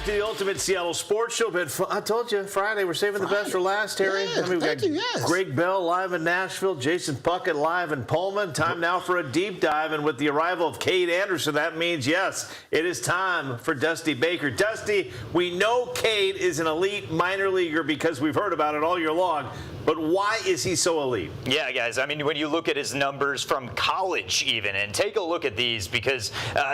to the Ultimate Seattle Sports Show. I told you, Friday, we're saving the best for last, Terry. Yes, we got Greg Bell live in Nashville, Jason Puckett live in Pullman. Time now for a deep dive, and with the arrival of Kade Anderson, that means, yes, it is time for Dusty Baker. Dusty, we know Kade is an elite minor leaguer because we've heard about it all year long, but why is he so elite? Yeah, guys, I mean, when you look at his numbers from college even, and take a look at these because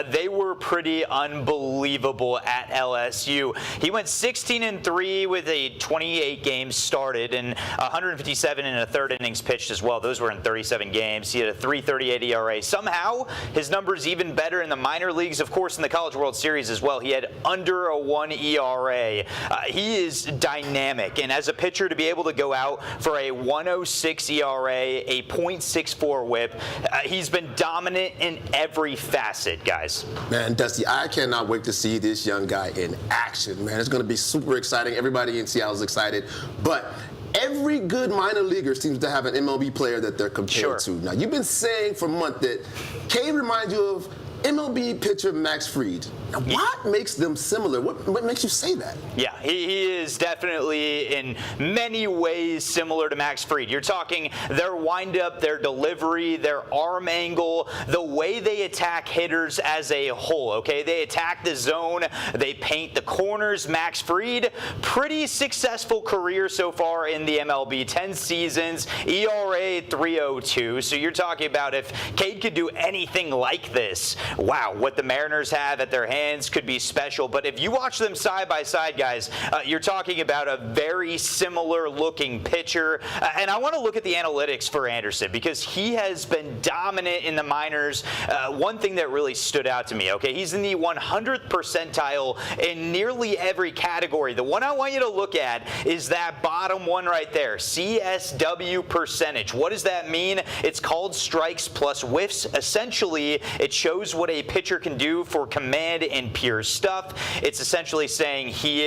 they were pretty unbelievable at LSU. He went 16-3 with a 28 games started and 157 in a third innings pitched as well. Those were in 37 games. He had a 3.38 ERA. Somehow, his numbers even better in the minor leagues. Of course, in the College World Series as well, he had under a 1 ERA. He is dynamic, and as a pitcher, to be able to go out for a 1.06 ERA, a .64 WHIP, he's been dominant in every facet, guys. Man, Dusty, I cannot wait to see this young guy in action, man. It's going to be super exciting. Everybody in Seattle is excited, but every good minor leaguer seems to have an MLB player that they're compared to. Now, you've been saying for months that Kade reminds you of MLB pitcher Max Fried. Now, what makes them similar? What makes you say that? Yeah, he is definitely in many ways similar to Max Fried. You're talking their windup, their delivery, their arm angle, the way they attack hitters as a whole, okay? They attack the zone, they paint the corners. Max Fried, pretty successful career so far in the MLB, 10 seasons, ERA 3.02. So you're talking about if Kade could do anything like this, wow, what the Mariners have at their hands could be special. But if you watch them side by side, guys, you're talking about a very similar looking pitcher. And I want to look at the analytics for Anderson because he has been dominant in the minors. One thing that really stood out to me, okay, he's in the 100th percentile in nearly every category. The one I want you to look at is that bottom one right there, CSW percentage. What does that mean? It's called strikes plus whiffs. Essentially, it shows what a pitcher can do for command and pure stuff. It's essentially saying he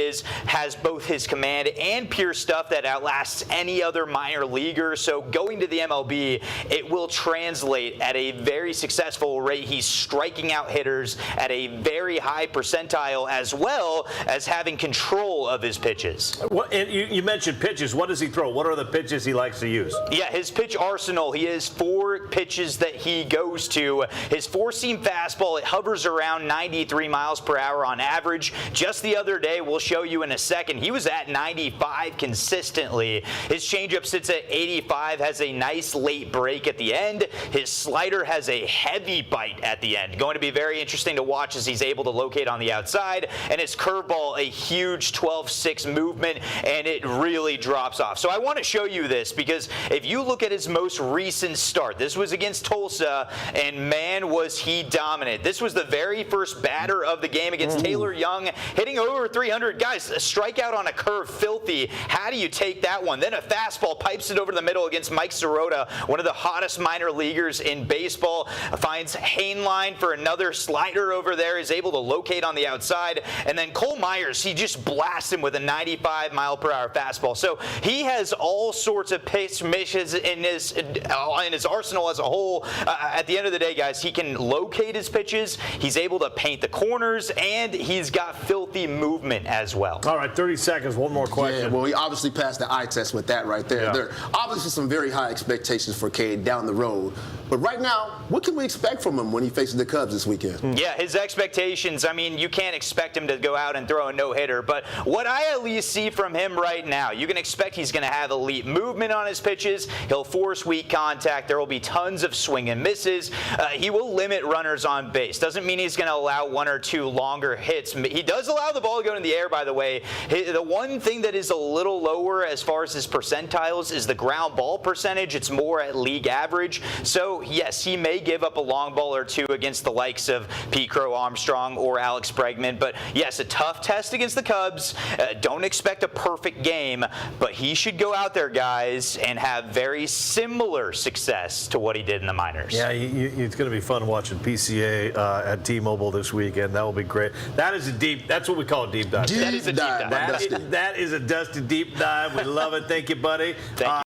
has both his command and pure stuff that outlasts any other minor leaguer. So going to the MLB, it will translate at a very successful rate. He's striking out hitters at a very high percentile, as well as having control of his pitches. And you mentioned pitches. What does he throw? What are the pitches he likes to use? Yeah, his pitch arsenal, he has 4 pitches that he goes to. His four-seam fastball, it hovers around 93 miles per hour on average. Just the other day, we'll show you in a second, he was at 95 consistently. His changeup sits at 85, has a nice late break at the end. His slider has a heavy bite at the end. Going to be very interesting to watch as he's able to locate on the outside. And his curveball, a huge 12-6 movement, and it really drops off. So I want to show you this because if you look at his most recent start, this was against Tulsa, and man, was he dominant. This was the very first batter of the game against Taylor Young, hitting over 300. Guys, a strikeout on a curve, filthy. How do you take that one? Then a fastball pipes it over the middle against Mike Sirota, one of the hottest minor leaguers in baseball. Finds Hainline for another slider over there. Is able to locate on the outside. And then Cole Myers, he just blasts him with a 95-mile-per-hour fastball. So he has all sorts of pitch misses in his arsenal as a whole. At the end of the day, guys, he can locate his pitches. He's able to paint the corners, and he's got filthy movement as well. All right, 30 seconds. One more question. Yeah, well, he obviously passed the eye test with that right there. Yeah. There are obviously some very high expectations for Kade down the road. But right now, what can we expect from him when he faces the Cubs this weekend? Yeah, his expectations, I mean, you can't expect him to go out and throw a no-hitter. But what I at least see from him right now, you can expect he's going to have elite movement on his pitches. He'll force weak contact. There will be tons of swing and misses. He will limit runners on base. Doesn't mean he's going to allow 1 or 2 longer hits. He does allow the ball to go in the air, by the way. The one thing that is a little lower as far as his percentiles is the ground ball percentage. It's more at league average. So, yes, he may give up a long ball or 2 against the likes of Pete Crow Armstrong or Alex Bregman. But, yes, a tough test against the Cubs. Don't expect a perfect game, but he should go out there, guys, and have very similar success to what he did in the minors. Yeah, it's going to be fun watching PCA at T-Mobile this weekend. That will be great. That's what we call a deep dive. That is a deep dive. That is a Dusty deep dive. We love it. Thank you, buddy. Thank you.